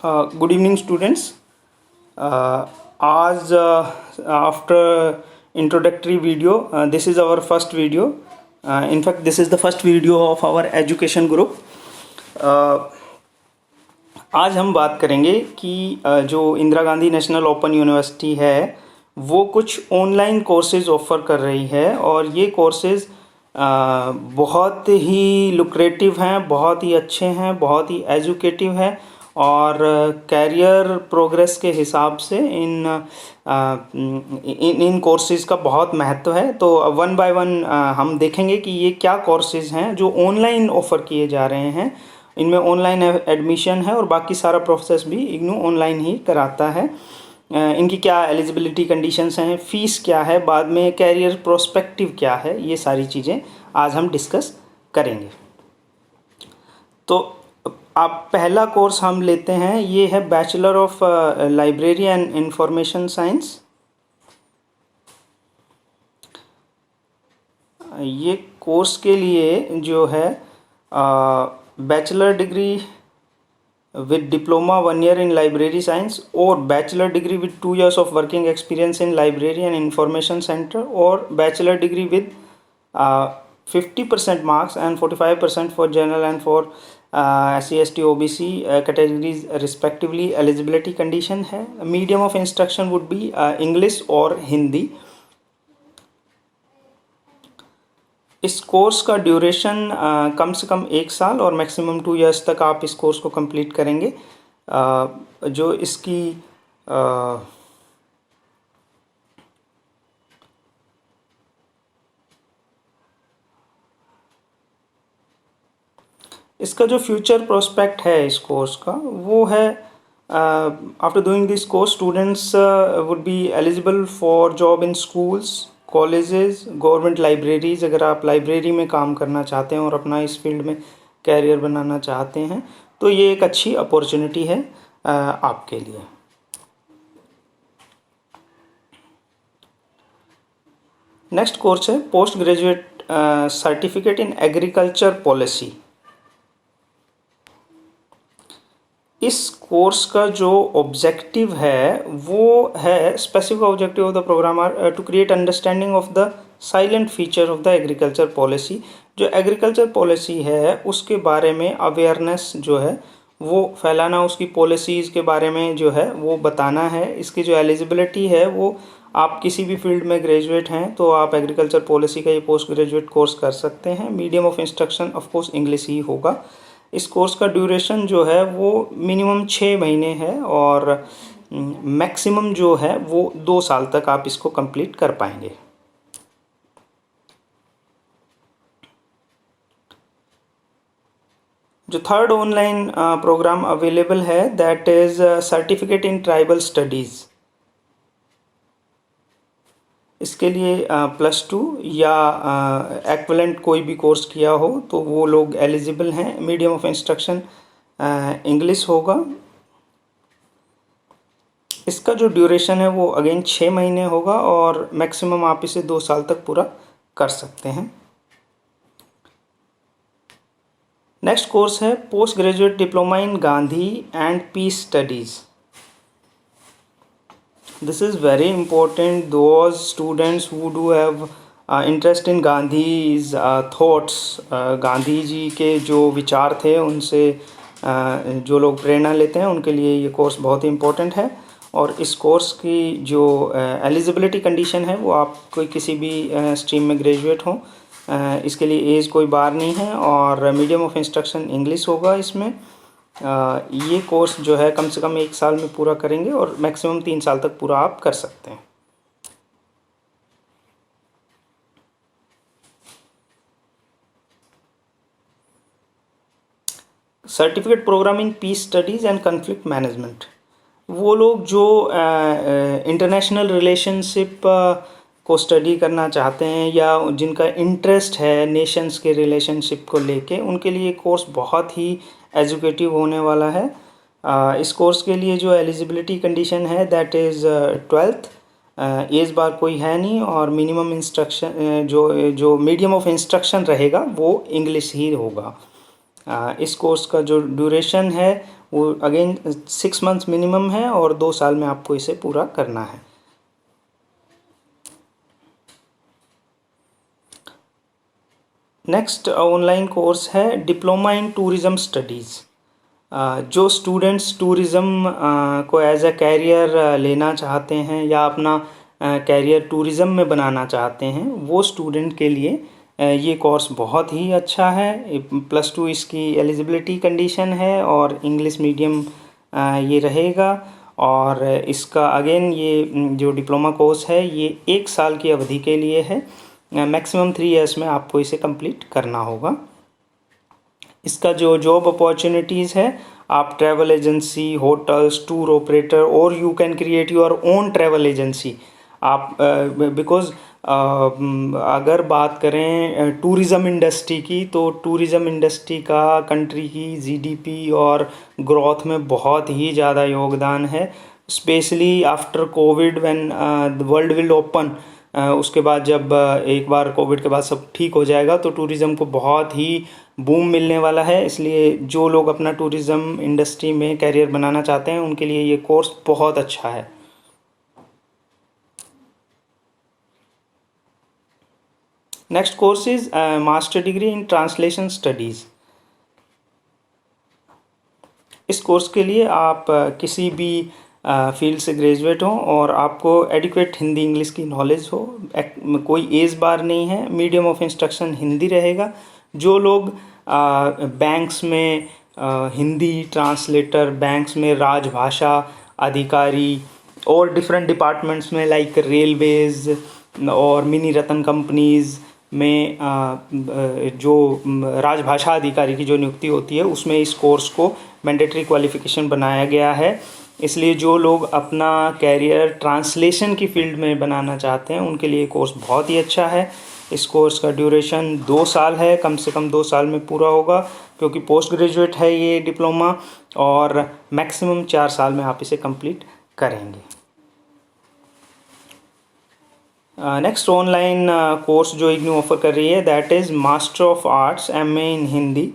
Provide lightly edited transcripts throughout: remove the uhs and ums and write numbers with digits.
Good evening, students. As after introductory video, this is our first video. In fact, this is the first video of our education group. आज हम बात करेंगे कि जो Indira Gandhi national open university है वो कुछ ऑनलाइन कोर्सेज ऑफ़र कर रही है और ये कोर्सेज बहुत ही लुक्रेटिव हैं, बहुत ही अच्छे हैं, बहुत ही एजुकेटिव हैं और कैरियर प्रोग्रेस के हिसाब से इन कोर्सेज़ का बहुत महत्व है। तो वन बाय वन हम देखेंगे कि ये क्या कोर्सेज़ हैं जो ऑनलाइन ऑफ़र किए जा रहे हैं। इनमें ऑनलाइन एडमिशन है और बाकी सारा प्रोसेस भी इग्नू ऑनलाइन ही कराता है। इनकी क्या एलिजिबिलिटी कंडीशंस हैं, फ़ीस क्या है, बाद में कैरियर प्रोस्पेक्टिव क्या है, ये सारी चीज़ें आज हम डिस्कस करेंगे। तो आप पहला कोर्स हम लेते हैं, ये है bachelor of library and information science. ये कोर्स के लिए जो है bachelor degree with diploma 1 year in library science or bachelor degree with 2 years of working experience in library and information center or bachelor degree with 50% marks and 45% for general and for SC ST OBC categories respectively eligibility condition है। medium of instruction would be English और हिंदी। इस course का duration कम से कम 1 साल और maximum 2 years तक आप इस कोर्स को कंप्लीट करेंगे। जो इसकी इसका जो फ्यूचर प्रोस्पेक्ट है इस कोर्स का वो है after doing this course students would be eligible for job in schools, colleges, government libraries. अगर आप लाइब्रेरी में काम करना चाहते हैं और अपना इस फील्ड में कैरियर बनाना चाहते हैं तो ये एक अच्छी अपॉर्चुनिटी है आपके लिए। नेक्स्ट कोर्स है post graduate certificate in agriculture policy. इस कोर्स का जो ऑब्जेक्टिव है वो है specific objective of the program are to create understanding of the silent feature of the agriculture policy. जो एग्रीकल्चर पॉलिसी है उसके बारे में अवेयरनेस जो है वो फैलाना, उसकी पॉलिसीज़ के बारे में जो है वो बताना है। इसकी जो एलिजिबिलिटी है वो आप किसी भी फील्ड में ग्रेजुएट हैं तो आप एग्रीकल्चर पॉलिसी का ये पोस्ट ग्रेजुएट कोर्स कर सकते हैं। Medium of instruction of course English ही होगा। इस कोर्स का ड्यूरेशन जो है वो मिनिमम 6 महीने है और मैक्सिमम जो है वो 2 साल तक आप इसको कंप्लीट कर पाएंगे। जो थर्ड ऑनलाइन प्रोग्राम अवेलेबल है that is certificate in tribal studies. इसके लिए +2 या एक्विवेलेंट कोई भी कोर्स किया हो तो वो लोग एलिजिबल हैं। मीडियम ऑफ इंस्ट्रक्शन इंग्लिश होगा। इसका जो ड्यूरेशन है वो अगेन 6 महीने होगा और मैक्सिमम आप इसे 2 साल तक पूरा कर सकते हैं। नेक्स्ट कोर्स है post graduate diploma in Gandhi and peace studies. This is very important those students who do have interest in Gandhi's thoughts। Gandhi ji के जो विचार थे उनसे जो लोग प्रेरणा लेते हैं उनके लिए ये कोर्स बहुत ही इम्पोर्टेंट है। और इस कोर्स की जो एलिजिबिलिटी कंडीशन है वो आप कोई किसी भी स्ट्रीम में ग्रेजुएट हों, इसके लिए एज कोई बार नहीं है और मीडियम ऑफ इंस्ट्रक्शन इंग्लिश होगा। इसमें ये कोर्स जो है कम से कम 1 साल में पूरा करेंगे और मैक्सिमम 3 साल तक पूरा आप कर सकते हैं। Certificate program in peace studies and conflict management. वो लोग जो इंटरनेशनल रिलेशनशिप को स्टडी करना चाहते हैं या जिनका इंटरेस्ट है नेशंस के रिलेशनशिप को लेके, उनके लिए कोर्स बहुत ही एजुकेटिव होने वाला है। इस कोर्स के लिए जो एलिजिबिलिटी कंडीशन है दैट इज़ 12th। एज बार कोई है नहीं और मिनिमम इंस्ट्रक्शन जो मीडियम ऑफ इंस्ट्रक्शन रहेगा वो इंग्लिश ही होगा। इस कोर्स का जो ड्यूरेशन है वो अगेन 6 मंथ्स मिनिमम है और 2 साल में आपको इसे पूरा करना है। नेक्स्ट ऑनलाइन कोर्स है डिप्लोमा इन टूरिज़्म स्टडीज़। जो स्टूडेंट्स टूरिज़्म को एज अ कैरियर लेना चाहते हैं या अपना कैरियर टूरिज़्म में बनाना चाहते हैं, वो स्टूडेंट के लिए ये कोर्स बहुत ही अच्छा है। +2 इसकी एलिजिबिलिटी कंडीशन है और इंग्लिश मीडियम ये रहेगा। और इसका अगेन ये जो डिप्लोमा कोर्स है ये 1 साल की अवधि के लिए है। मैक्सिमम 3 इयर्स में आपको इसे कंप्लीट करना होगा। इसका जो जॉब अपॉर्चुनिटीज़ है, आप travel agency, hotels, tour operator और you can create your own travel agency. आप बिकॉज़ अगर बात करें टूरिज़्म इंडस्ट्री की, तो टूरिज़्म इंडस्ट्री का कंट्री की जीडीपी और ग्रोथ में बहुत ही ज़्यादा योगदान है। Specially after COVID when the world will open, उसके बाद जब एक बार कोविड के बाद सब ठीक हो जाएगा तो टूरिज़्म को बहुत ही बूम मिलने वाला है। इसलिए जो लोग अपना टूरिज़्म इंडस्ट्री में कैरियर बनाना चाहते हैं उनके लिए ये कोर्स बहुत अच्छा है। Next course is master degree in translation studies. इस कोर्स के लिए आप किसी भी फील्ड से ग्रेजुएट हों और आपको एडिक्वेट हिंदी इंग्लिश की नॉलेज हो, कोई एज बार नहीं है, मीडियम ऑफ इंस्ट्रक्शन हिंदी रहेगा। जो लोग बैंक्स में हिंदी ट्रांसलेटर, बैंक्स में राजभाषा अधिकारी और डिफरेंट डिपार्टमेंट्स में लाइक रेलवेज़ और मिनी रतन कंपनीज़ में जो राजभाषा अधिकारी की जो नियुक्ति होती है उसमें इस कोर्स को मैंडेटरी क्वालिफ़िकेशन बनाया गया है। इसलिए जो लोग अपना कैरियर ट्रांसलेशन की फील्ड में बनाना चाहते हैं उनके लिए कोर्स बहुत ही अच्छा है। इस कोर्स का ड्यूरेशन 2 साल है, कम से कम 2 साल में पूरा होगा क्योंकि पोस्ट ग्रेजुएट है ये डिप्लोमा, और मैक्सिमम 4 साल में आप इसे कंप्लीट करेंगे। नेक्स्ट ऑनलाइन कोर्स जो इग्नू ऑफर कर रही है that is master of arts MA इन हिंदी।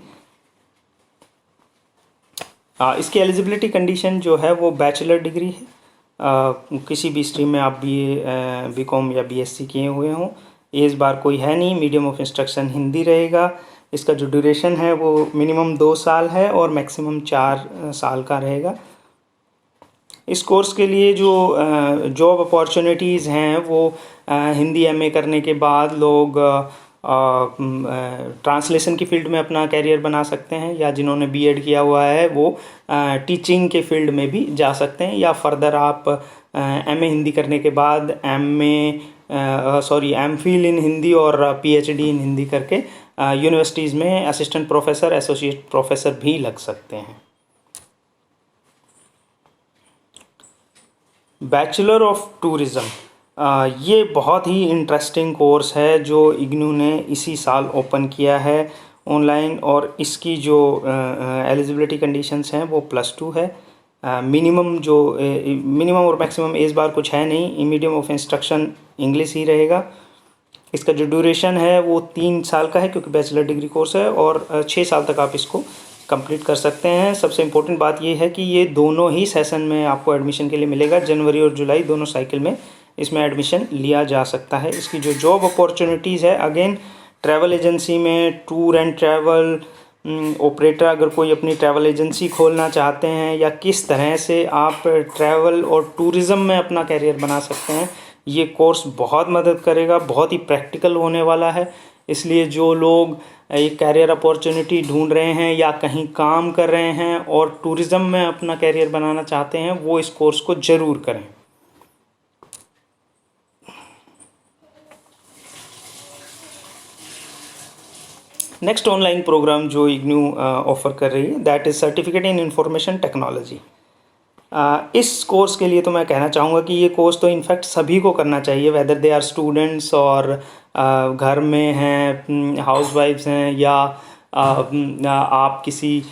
इसकी एलिजिबिलिटी कंडीशन जो है वो बैचलर डिग्री है। किसी भी स्ट्रीम में आप BA BCom या BSc किए हुए हों, एज बार कोई है नहीं, मीडियम ऑफ इंस्ट्रक्शन हिंदी रहेगा। इसका जो ड्यूरेशन है वो मिनिमम 2 साल है और मैक्सिमम 4 साल का रहेगा। इस कोर्स के लिए जो जॉब अपॉर्चुनिटीज़ हैं वो हिंदी MA करने के बाद लोग ट्रांसलेशन की फ़ील्ड में अपना कैरियर बना सकते हैं, या जिन्होंने B.Ed किया हुआ है वो टीचिंग के फील्ड में भी जा सकते हैं, या फर्दर आप MA हिंदी करने के बाद MPhil इन हिंदी और PhD इन हिंदी करके यूनिवर्सिटीज़ में असिस्टेंट प्रोफेसर, एसोसिएट प्रोफेसर भी लग सकते हैं। बैचलर ऑफ टूरिज़्म, ये बहुत ही इंटरेस्टिंग कोर्स है जो इग्नू ने इसी साल ओपन किया है ऑनलाइन, और इसकी जो एलिजिबिलिटी कंडीशंस हैं वो +2 है। मिनिमम और मैक्सिमम एज बार कुछ है नहीं, मीडियम ऑफ इंस्ट्रक्शन इंग्लिश ही रहेगा। इसका जो ड्यूरेशन है वो 3 साल का है क्योंकि बैचलर डिग्री कोर्स है, और 6 साल तक आप इसको कंप्लीट कर सकते हैं। सबसे इम्पोर्टेंट बात ये है कि ये दोनों ही सेशन में आपको एडमिशन के लिए मिलेगा, जनवरी और जुलाई दोनों साइकिल में इसमें एडमिशन लिया जा सकता है। इसकी जो जॉब अपॉर्चुनिटीज़ है अगेन ट्रैवल एजेंसी में, टूर एंड ट्रैवल ऑपरेटर, अगर कोई अपनी ट्रैवल एजेंसी खोलना चाहते हैं, या किस तरह से आप ट्रैवल और टूरिज़्म में अपना कैरियर बना सकते हैं, ये कोर्स बहुत मदद करेगा, बहुत ही प्रैक्टिकल होने वाला है। इसलिए जो लोग एक कैरियर अपॉर्चुनिटी ढूंढ रहे हैं या कहीं काम कर रहे हैं और टूरिज़्म में अपना कैरियर बनाना चाहते हैं वो इस कोर्स को ज़रूर करें। नेक्स्ट ऑनलाइन प्रोग्राम जो इग्नू ऑफ़र कर रही है that is certificate in information technology. इस कोर्स के लिए तो मैं कहना चाहूँगा कि ये कोर्स तो इनफैक्ट सभी को करना चाहिए, वेदर दे आर स्टूडेंट्स और घर में हैं, हाउसवाइफ्स हैं, या आप किसी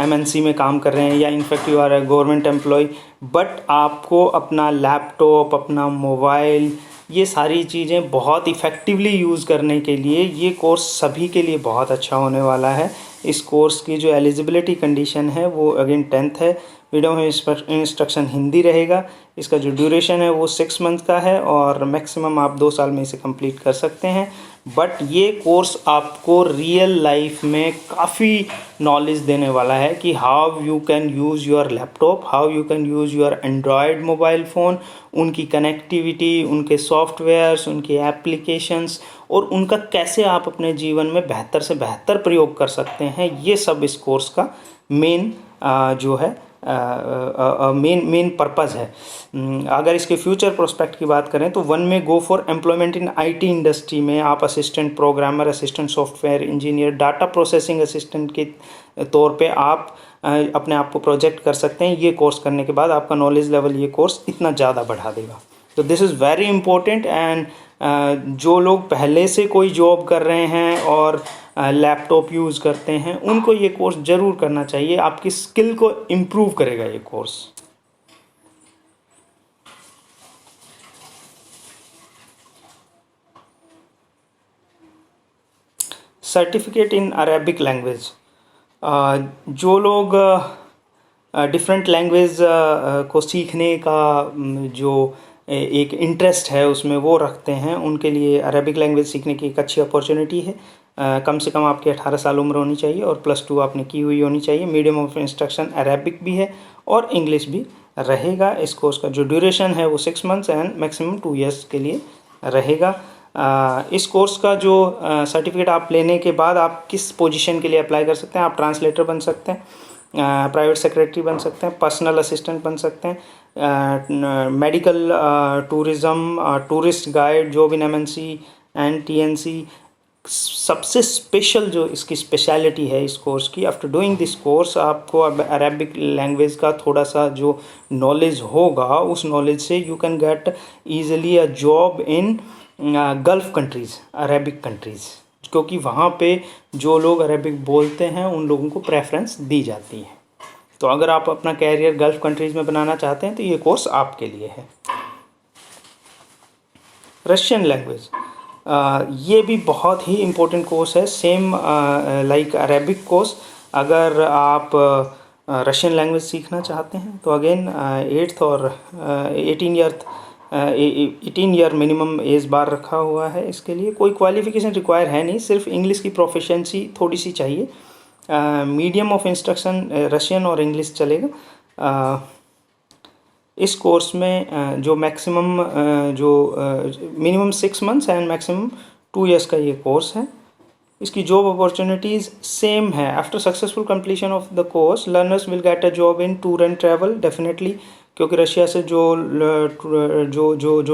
MNC में काम कर रहे हैं, या in fact you are a government employ, but आपको अपना लैपटॉप, अपना मोबाइल, ये सारी चीज़ें बहुत इफ़ेक्टिवली यूज़ करने के लिए ये कोर्स सभी के लिए बहुत अच्छा होने वाला है। इस कोर्स की जो एलिजिबिलिटी कंडीशन है वो अगेन 10th है। वीडियो में इंस्ट्रक्शन हिंदी रहेगा। इसका जो ड्यूरेशन है वो 6 मंथ का है और मैक्सिमम आप 2 साल में इसे कंप्लीट कर सकते हैं। बट ये कोर्स आपको रियल लाइफ में काफ़ी नॉलेज देने वाला है कि how you can use your laptop, how you can use your Android mobile phone, उनकी कनेक्टिविटी, उनके सॉफ्टवेयर्स, उनके एप्लीकेशंस और उनका कैसे आप अपने जीवन में बेहतर से बेहतर प्रयोग कर सकते हैं। ये सब इस कोर्स का मेन जो है मेन पर्पज़ है। अगर इसके फ्यूचर प्रोस्पेक्ट की बात करें तो वन में go for employment in IT industry में आप assistant programmer, assistant software engineer, data processing assistant के तौर पे आप अपने आप को प्रोजेक्ट कर सकते हैं। ये कोर्स करने के बाद आपका नॉलेज लेवल ये कोर्स इतना ज़्यादा बढ़ा देगा। तो this is very important and जो लोग पहले से कोई जॉब कर रहे हैं और लैपटॉप यूज़ करते हैं उनको ये कोर्स ज़रूर करना चाहिए। आपकी स्किल को इम्प्रूव करेगा ये course. Certificate in Arabic language, जो लोग डिफरेंट लैंग्वेज को सीखने का जो एक इंटरेस्ट है उसमें वो रखते हैं, उनके लिए अरेबिक लैंग्वेज सीखने की एक अच्छी अपॉर्चुनिटी है। कम से कम आपकी 18 साल उम्र होनी चाहिए और +2 आपने की हुई होनी चाहिए। मीडियम ऑफ इंस्ट्रक्शन अरेबिक भी है और इंग्लिश भी रहेगा। इस कोर्स का जो ड्यूरेशन है वो 6 मंथ्स एंड मैक्सिमम 2 ईयर्स के लिए रहेगा। इस कोर्स का जो सर्टिफिकेट आप लेने के बाद आप किस पोजीशन के लिए अप्लाई कर सकते हैं? आप ट्रांसलेटर बन सकते हैं, प्राइवेट सेक्रेटरी बन सकते हैं, पर्सनल असिस्टेंट बन सकते हैं, medical tourism, tourist guide, job in MNC and TNC. सबसे स्पेशल जो इसकी स्पेशलिटी है इस कोर्स की, आफ्टर डूइंग दिस कोर्स आपको अब अरेबिक लैंग्वेज का थोड़ा सा जो नॉलेज होगा उस नॉलेज से you can get easily a job in gulf countries, Arabic countries, क्योंकि वहाँ पे जो लोग अरेबिक बोलते हैं उन लोगों को प्रेफरेंस दी जाती है। तो अगर आप अपना कैरियर गल्फ़ कंट्रीज़ में बनाना चाहते हैं तो ये कोर्स आपके लिए है। रशियन लैंग्वेज, ये भी बहुत ही इम्पोर्टेंट कोर्स है, सेम लाइक अरेबिक कोर्स। अगर आप रशियन लैंग्वेज सीखना चाहते हैं तो अगेन 8th और 18 ईयर मिनिमम एज बार रखा हुआ है। इसके लिए कोई क्वालिफ़िकेशन रिक्वायर है नहीं, सिर्फ इंग्लिश की प्रोफिशिएंसी थोड़ी सी चाहिए। मीडियम ऑफ इंस्ट्रक्शन रशियन और इंग्लिश चलेगा। इस कोर्स में जो मैक्सिमम जो minimum 6 months and maximum 2 years का ये कोर्स है। इसकी जॉब अपॉर्चुनिटीज़ सेम है। After successful completion of the course learners will get a job in tour and travel definitely, क्योंकि रशिया से जो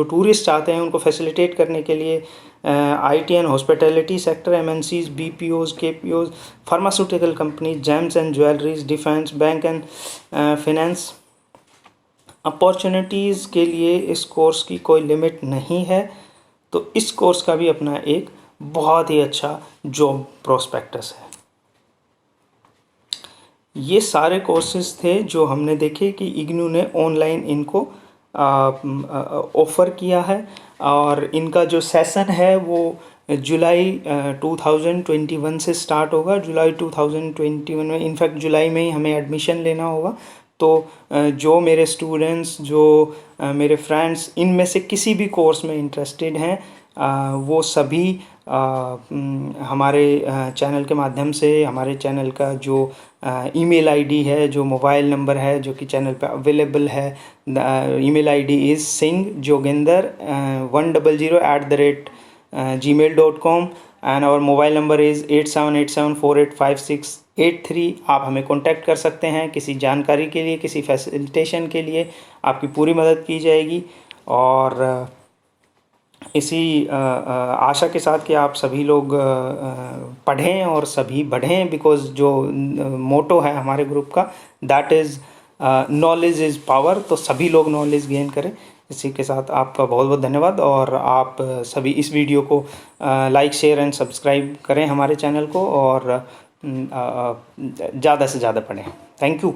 टूरिस्ट आते हैं उनको फैसिलिटेट करने के लिए IT and hospitality sector, MNCs, BPOs, KPOs, pharmaceutical companies, gems and jewelleries, defence, bank and finance opportunities के लिए इस कोर्स की कोई लिमिट नहीं है। तो इस कोर्स का भी अपना एक बहुत ही अच्छा जॉब प्रोस्पेक्टस है। ये सारे कोर्सेज थे जो हमने देखे कि इग्नू ने ऑनलाइन इनको ऑफ़र किया है और इनका जो सेशन है वो जुलाई 2021 से स्टार्ट होगा। जुलाई 2021 में, इनफैक्ट जुलाई में ही हमें एडमिशन लेना होगा। तो जो मेरे स्टूडेंट्स, जो मेरे फ्रेंड्स इनमें से किसी भी कोर्स में इंटरेस्टेड हैं वो सभी हमारे चैनल के माध्यम से, हमारे चैनल का जो ईमेल आईडी है, जो मोबाइल नंबर है जो कि चैनल पे अवेलेबल है, email ID is singh100@gmail.com and our mobile number is 8787485683। आप हमें कांटेक्ट कर सकते हैं किसी जानकारी के लिए, किसी फैसिलिटेशन के लिए, आपकी पूरी मदद की जाएगी। और इसी आशा के साथ कि आप सभी लोग पढ़ें और सभी बढ़ें, बिकॉज़ जो मोटो है हमारे ग्रुप का that is knowledge is power. तो सभी लोग नॉलेज गेन करें। इसी के साथ आपका बहुत बहुत धन्यवाद और आप सभी इस वीडियो को लाइक, शेयर एंड सब्सक्राइब करें हमारे चैनल को और ज़्यादा से ज़्यादा पढ़ें। Thank you.